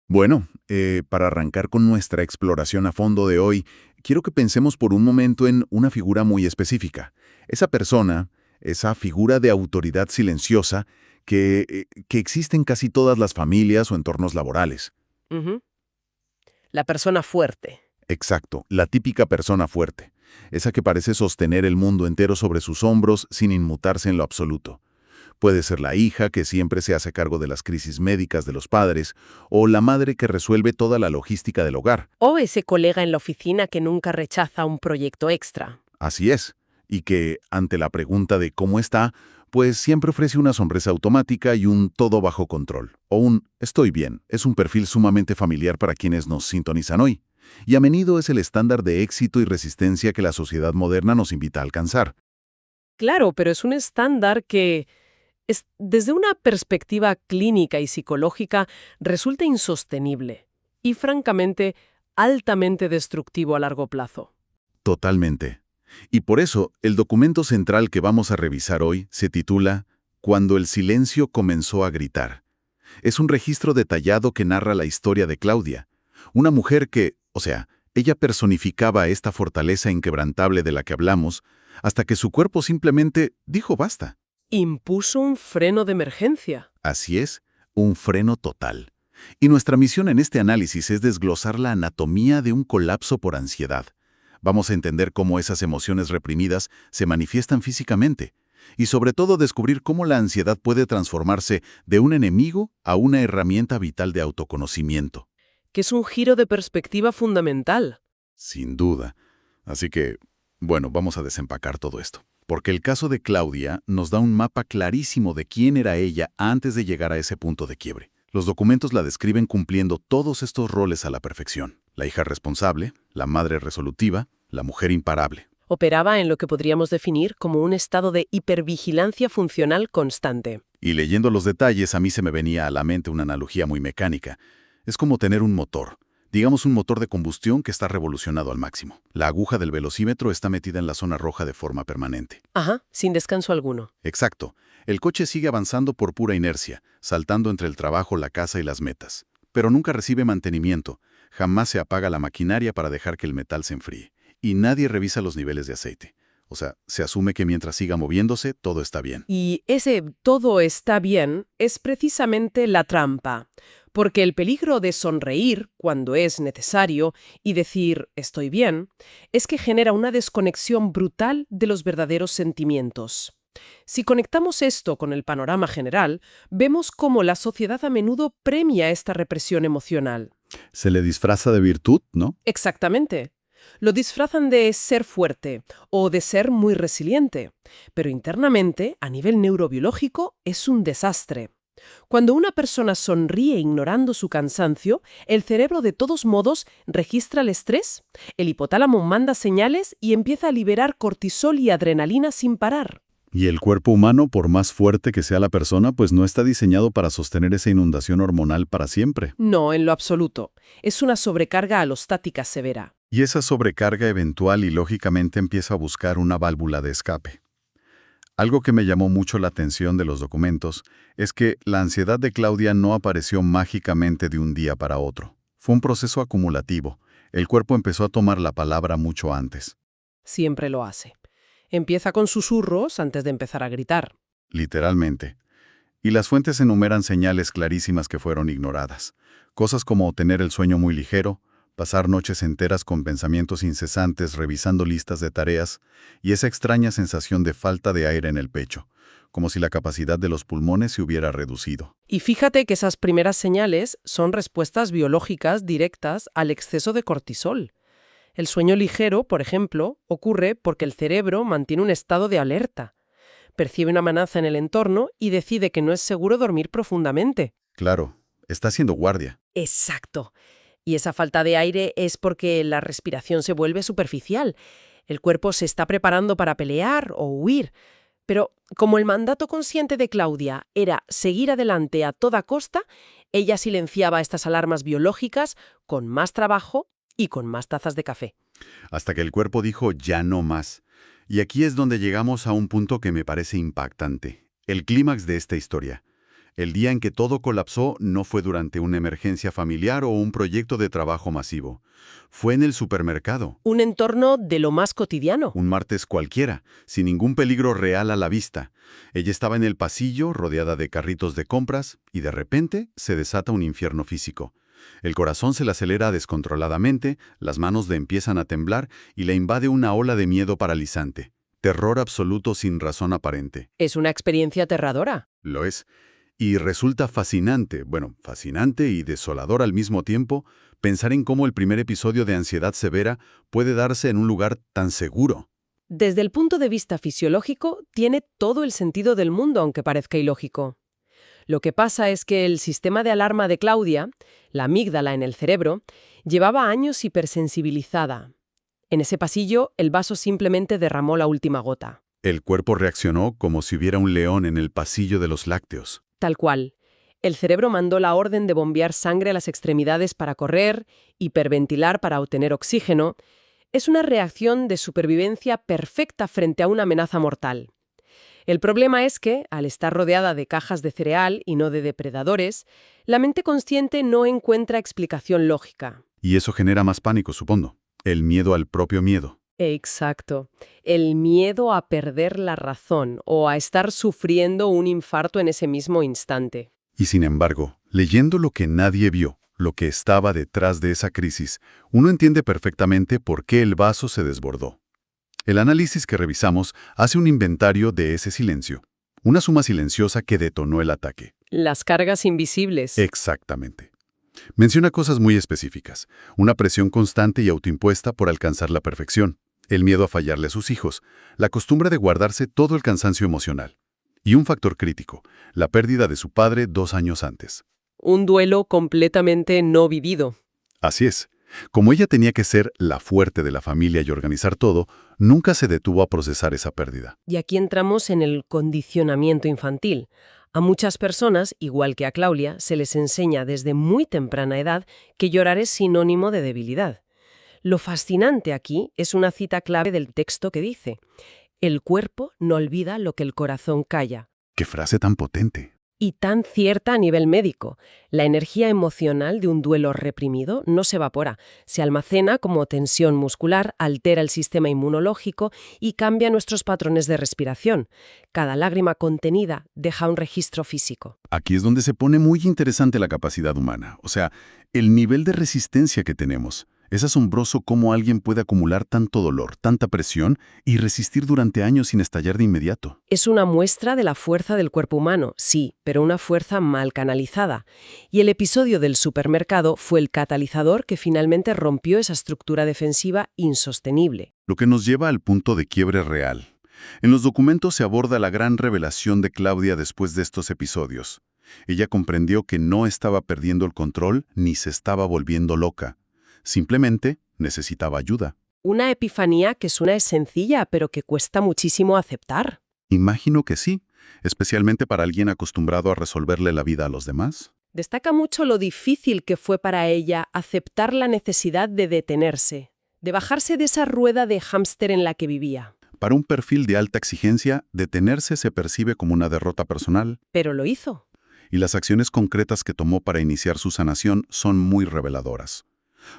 Bueno, para arrancar con nuestra exploración a fondo de hoy, quiero que pensemos por un momento en una figura muy específica. Esa persona, esa figura de autoridad silenciosa que existe en casi todas las familias o entornos laborales. Ujú. La persona fuerte. Exacto, la típica persona fuerte. Esa que parece sostener el mundo entero sobre sus hombros sin inmutarse en lo absoluto. Puede ser la hija que siempre se hace cargo de las crisis médicas de los padres, o la madre que resuelve toda la logística del hogar. O ese colega en la oficina que nunca rechaza un proyecto extra. Así es. Y que, ante la pregunta de cómo está, pues siempre ofrece una sonrisa automática y un todo bajo control. O un estoy bien. Es un perfil sumamente familiar para quienes nos sintonizan hoy. Y a menudo es el estándar de éxito y resistencia que la sociedad moderna nos invita a alcanzar. Claro, pero es un estándar que, desde una perspectiva clínica y psicológica, resulta insostenible y, francamente, altamente destructivo a largo plazo. Totalmente. Y por eso, el documento central que vamos a revisar hoy se titula Cuando el silencio comenzó a gritar. Es un registro detallado que narra la historia de Claudia, una mujer que, ella personificaba esta fortaleza inquebrantable de la que hablamos, hasta que su cuerpo simplemente dijo basta. Impuso un freno de emergencia. Así es, un freno total. Y nuestra misión en este análisis es desglosar la anatomía de un colapso por ansiedad. Vamos a entender cómo esas emociones reprimidas se manifiestan físicamente y sobre todo descubrir cómo la ansiedad puede transformarse de un enemigo a una herramienta vital de autoconocimiento. Que es un giro de perspectiva fundamental. Sin duda. Así que, bueno, vamos a desempacar todo esto. Porque el caso de Claudia nos da un mapa clarísimo de quién era ella antes de llegar a ese punto de quiebre. Los documentos la describen cumpliendo todos estos roles a la perfección. La hija responsable, la madre resolutiva, la mujer imparable. Operaba en lo que podríamos definir como un estado de hipervigilancia funcional constante. Y leyendo los detalles, a mí se me venía a la mente una analogía muy mecánica. Es como tener un motor. Digamos un motor de combustión que está revolucionado al máximo. La aguja del velocímetro está metida en la zona roja de forma permanente. Ajá, sin descanso alguno. Exacto. El coche sigue avanzando por pura inercia, saltando entre el trabajo, la casa y las metas. Pero nunca recibe mantenimiento. Jamás se apaga la maquinaria para dejar que el metal se enfríe. Y nadie revisa los niveles de aceite. O sea, se asume que mientras siga moviéndose, todo está bien. Y ese todo está bien es precisamente la trampa, porque el peligro de sonreír cuando es necesario y decir estoy bien es que genera una desconexión brutal de los verdaderos sentimientos. Si conectamos esto con el panorama general, vemos cómo la sociedad a menudo premia esta represión emocional. Se le disfraza de virtud, ¿no? Exactamente. Lo disfrazan de ser fuerte o de ser muy resiliente, pero internamente, a nivel neurobiológico, es un desastre. Cuando una persona sonríe ignorando su cansancio, el cerebro de todos modos registra el estrés, el hipotálamo manda señales y empieza a liberar cortisol y adrenalina sin parar. Y el cuerpo humano, por más fuerte que sea la persona, pues no está diseñado para sostener esa inundación hormonal para siempre. No, en lo absoluto. Es una sobrecarga alostática severa. Y esa sobrecarga eventual y lógicamente empieza a buscar una válvula de escape. Algo que me llamó mucho la atención de los documentos es que la ansiedad de Claudia no apareció mágicamente de un día para otro. Fue un proceso acumulativo. El cuerpo empezó a tomar la palabra mucho antes. Siempre lo hace. Empieza con susurros antes de empezar a gritar. Literalmente. Y las fuentes enumeran señales clarísimas que fueron ignoradas. Cosas como tener el sueño muy ligero, pasar noches enteras con pensamientos incesantes revisando listas de tareas y esa extraña sensación de falta de aire en el pecho, como si la capacidad de los pulmones se hubiera reducido. Y fíjate que esas primeras señales son respuestas biológicas directas al exceso de cortisol. El sueño ligero, por ejemplo, ocurre porque el cerebro mantiene un estado de alerta. Percibe una amenaza en el entorno y decide que no es seguro dormir profundamente. Claro, está haciendo guardia. Exacto. Y esa falta de aire es porque la respiración se vuelve superficial. El cuerpo se está preparando para pelear o huir. Pero como el mandato consciente de Claudia era seguir adelante a toda costa, ella silenciaba estas alarmas biológicas con más trabajo y con más tazas de café. Hasta que el cuerpo dijo ya no más. Y aquí es donde llegamos a un punto que me parece impactante. El clímax de esta historia. El día en que todo colapsó no fue durante una emergencia familiar o un proyecto de trabajo masivo. Fue en el supermercado. Un entorno de lo más cotidiano. Un martes cualquiera, sin ningún peligro real a la vista. Ella estaba en el pasillo, rodeada de carritos de compras, y de repente se desata un infierno físico. El corazón se le acelera descontroladamente, las manos le empiezan a temblar y le invade una ola de miedo paralizante. Terror absoluto sin razón aparente. Es una experiencia aterradora. Lo es. Y resulta fascinante y desolador al mismo tiempo, pensar en cómo el primer episodio de ansiedad severa puede darse en un lugar tan seguro. Desde el punto de vista fisiológico, tiene todo el sentido del mundo, aunque parezca ilógico. Lo que pasa es que el sistema de alarma de Claudia, la amígdala en el cerebro, llevaba años hipersensibilizada. En ese pasillo, el vaso simplemente derramó la última gota. El cuerpo reaccionó como si hubiera un león en el pasillo de los lácteos. Tal cual. El cerebro mandó la orden de bombear sangre a las extremidades para correr, hiperventilar para obtener oxígeno. Es una reacción de supervivencia perfecta frente a una amenaza mortal. El problema es que, al estar rodeada de cajas de cereal y no de depredadores, la mente consciente no encuentra explicación lógica. Y eso genera más pánico, supongo. El miedo al propio miedo. Exacto. El miedo a perder la razón o a estar sufriendo un infarto en ese mismo instante. Y sin embargo, leyendo lo que nadie vio, lo que estaba detrás de esa crisis, uno entiende perfectamente por qué el vaso se desbordó. El análisis que revisamos hace un inventario de ese silencio, una suma silenciosa que detonó el ataque. Las cargas invisibles. Exactamente. Menciona cosas muy específicas, una presión constante y autoimpuesta por alcanzar la perfección, el miedo a fallarle a sus hijos, la costumbre de guardarse todo el cansancio emocional. Y un factor crítico, la pérdida de su padre 2 años antes. Un duelo completamente no vivido. Así es. Como ella tenía que ser la fuerte de la familia y organizar todo, nunca se detuvo a procesar esa pérdida. Y aquí entramos en el condicionamiento infantil. A muchas personas, igual que a Claudia, se les enseña desde muy temprana edad que llorar es sinónimo de debilidad. Lo fascinante aquí es una cita clave del texto que dice: «El cuerpo no olvida lo que el corazón calla». ¡Qué frase tan potente! Y tan cierta a nivel médico. La energía emocional de un duelo reprimido no se evapora, se almacena como tensión muscular, altera el sistema inmunológico y cambia nuestros patrones de respiración. Cada lágrima contenida deja un registro físico. Aquí es donde se pone muy interesante la capacidad humana, o sea, el nivel de resistencia que tenemos. Es asombroso cómo alguien puede acumular tanto dolor, tanta presión y resistir durante años sin estallar de inmediato. Es una muestra de la fuerza del cuerpo humano, sí, pero una fuerza mal canalizada. Y el episodio del supermercado fue el catalizador que finalmente rompió esa estructura defensiva insostenible. Lo que nos lleva al punto de quiebre real. En los documentos se aborda la gran revelación de Claudia después de estos episodios. Ella comprendió que no estaba perdiendo el control ni se estaba volviendo loca. Simplemente necesitaba ayuda. Una epifanía que suena sencilla, pero que cuesta muchísimo aceptar. Imagino que sí, especialmente para alguien acostumbrado a resolverle la vida a los demás. Destaca mucho lo difícil que fue para ella aceptar la necesidad de detenerse, de bajarse de esa rueda de hámster en la que vivía. Para un perfil de alta exigencia, detenerse se percibe como una derrota personal. Pero lo hizo. Y las acciones concretas que tomó para iniciar su sanación son muy reveladoras.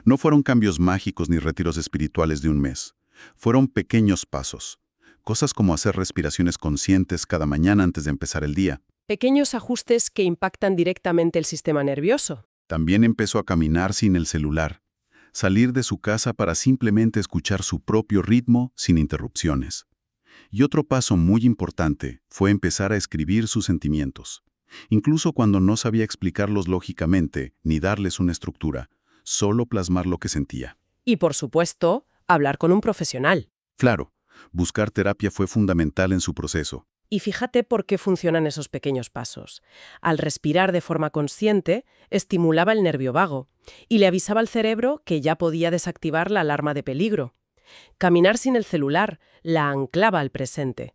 No fueron cambios mágicos ni retiros espirituales de un mes. Fueron pequeños pasos. Cosas como hacer respiraciones conscientes cada mañana antes de empezar el día. Pequeños ajustes que impactan directamente el sistema nervioso. También empezó a caminar sin el celular. Salir de su casa para simplemente escuchar su propio ritmo sin interrupciones. Y otro paso muy importante fue empezar a escribir sus sentimientos. Incluso cuando no sabía explicarlos lógicamente ni darles una estructura. Solo plasmar lo que sentía. Y, por supuesto, hablar con un profesional. Claro, buscar terapia fue fundamental en su proceso. Y fíjate por qué funcionan esos pequeños pasos. Al respirar de forma consciente, estimulaba el nervio vago y le avisaba al cerebro que ya podía desactivar la alarma de peligro. Caminar sin el celular la anclaba al presente.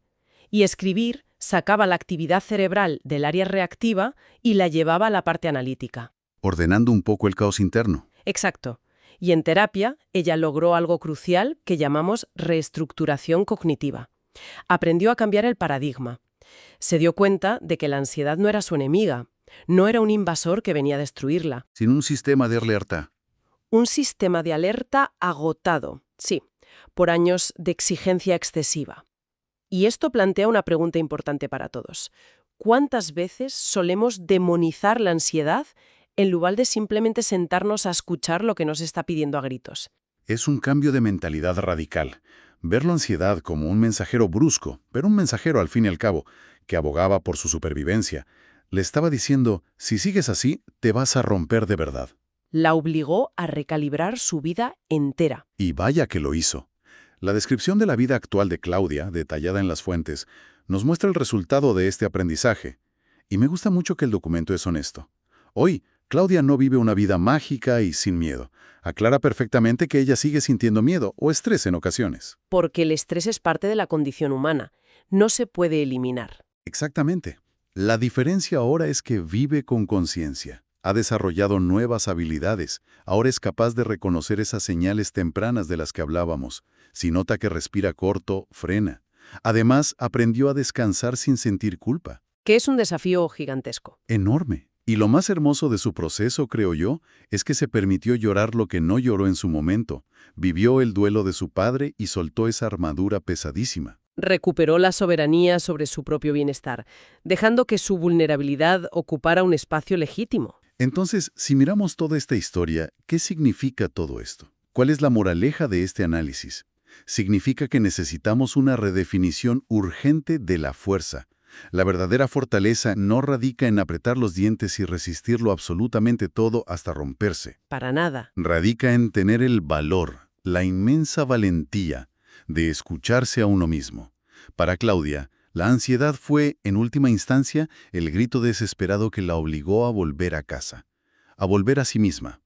Y escribir sacaba la actividad cerebral del área reactiva y la llevaba a la parte analítica. Ordenando un poco el caos interno. Exacto. Y en terapia, ella logró algo crucial que llamamos reestructuración cognitiva. Aprendió a cambiar el paradigma. Se dio cuenta de que la ansiedad no era su enemiga, No era un invasor que venía a destruirla. Sin un sistema de alerta. Un sistema de alerta agotado, sí, por años de exigencia excesiva. Y esto plantea una pregunta importante para todos. ¿Cuántas veces solemos demonizar la ansiedad en lugar de simplemente sentarnos a escuchar lo que nos está pidiendo a gritos? Es un cambio de mentalidad radical. Ver la ansiedad como un mensajero brusco, pero un mensajero al fin y al cabo, que abogaba por su supervivencia. Le estaba diciendo, si sigues así, te vas a romper de verdad. La obligó a recalibrar su vida entera. Y vaya que lo hizo. La descripción de la vida actual de Claudia, detallada en las fuentes, nos muestra el resultado de este aprendizaje. Y me gusta mucho que el documento es honesto. Hoy, Claudia no vive una vida mágica y sin miedo. Aclara perfectamente que ella sigue sintiendo miedo o estrés en ocasiones. Porque el estrés es parte de la condición humana. No se puede eliminar. Exactamente. La diferencia ahora es que vive con conciencia. Ha desarrollado nuevas habilidades. Ahora es capaz de reconocer esas señales tempranas de las que hablábamos. Si nota que respira corto, frena. Además, aprendió a descansar sin sentir culpa. Que es un desafío gigantesco. Enorme. Y lo más hermoso de su proceso, creo yo, es que se permitió llorar lo que no lloró en su momento. Vivió el duelo de su padre y soltó esa armadura pesadísima. Recuperó la soberanía sobre su propio bienestar, dejando que su vulnerabilidad ocupara un espacio legítimo. Entonces, si miramos toda esta historia, ¿qué significa todo esto? ¿Cuál es la moraleja de este análisis? Significa que necesitamos una redefinición urgente de la fuerza. La verdadera fortaleza no radica en apretar los dientes y resistirlo absolutamente todo hasta romperse. Para nada. Radica en tener el valor, la inmensa valentía de escucharse a uno mismo. Para Claudia, la ansiedad fue, en última instancia, el grito desesperado que la obligó a volver a casa, a volver a sí misma.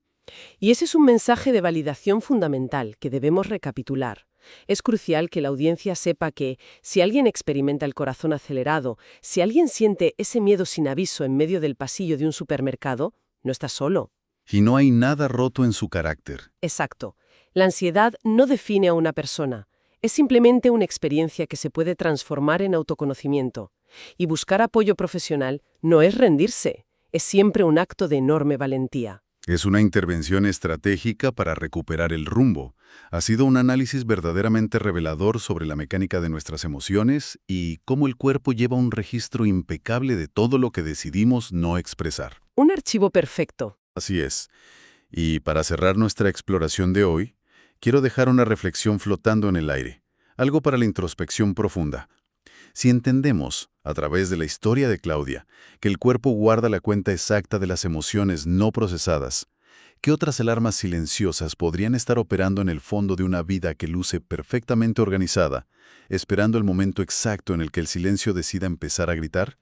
Y ese es un mensaje de validación fundamental que debemos recapitular. Es crucial que la audiencia sepa que, si alguien experimenta el corazón acelerado, si alguien siente ese miedo sin aviso en medio del pasillo de un supermercado, no está solo. Y no hay nada roto en su carácter. Exacto. La ansiedad no define a una persona. Es simplemente una experiencia que se puede transformar en autoconocimiento. Y buscar apoyo profesional no es rendirse, es siempre un acto de enorme valentía. Es una intervención estratégica para recuperar el rumbo. Ha sido un análisis verdaderamente revelador sobre la mecánica de nuestras emociones y cómo el cuerpo lleva un registro impecable de todo lo que decidimos no expresar. Un archivo perfecto. Así es. Y para cerrar nuestra exploración de hoy, quiero dejar una reflexión flotando en el aire, algo para la introspección profunda. Si entendemos, a través de la historia de Claudia, que el cuerpo guarda la cuenta exacta de las emociones no procesadas, ¿qué otras alarmas silenciosas podrían estar operando en el fondo de una vida que luce perfectamente organizada, esperando el momento exacto en el que el silencio decida empezar a gritar?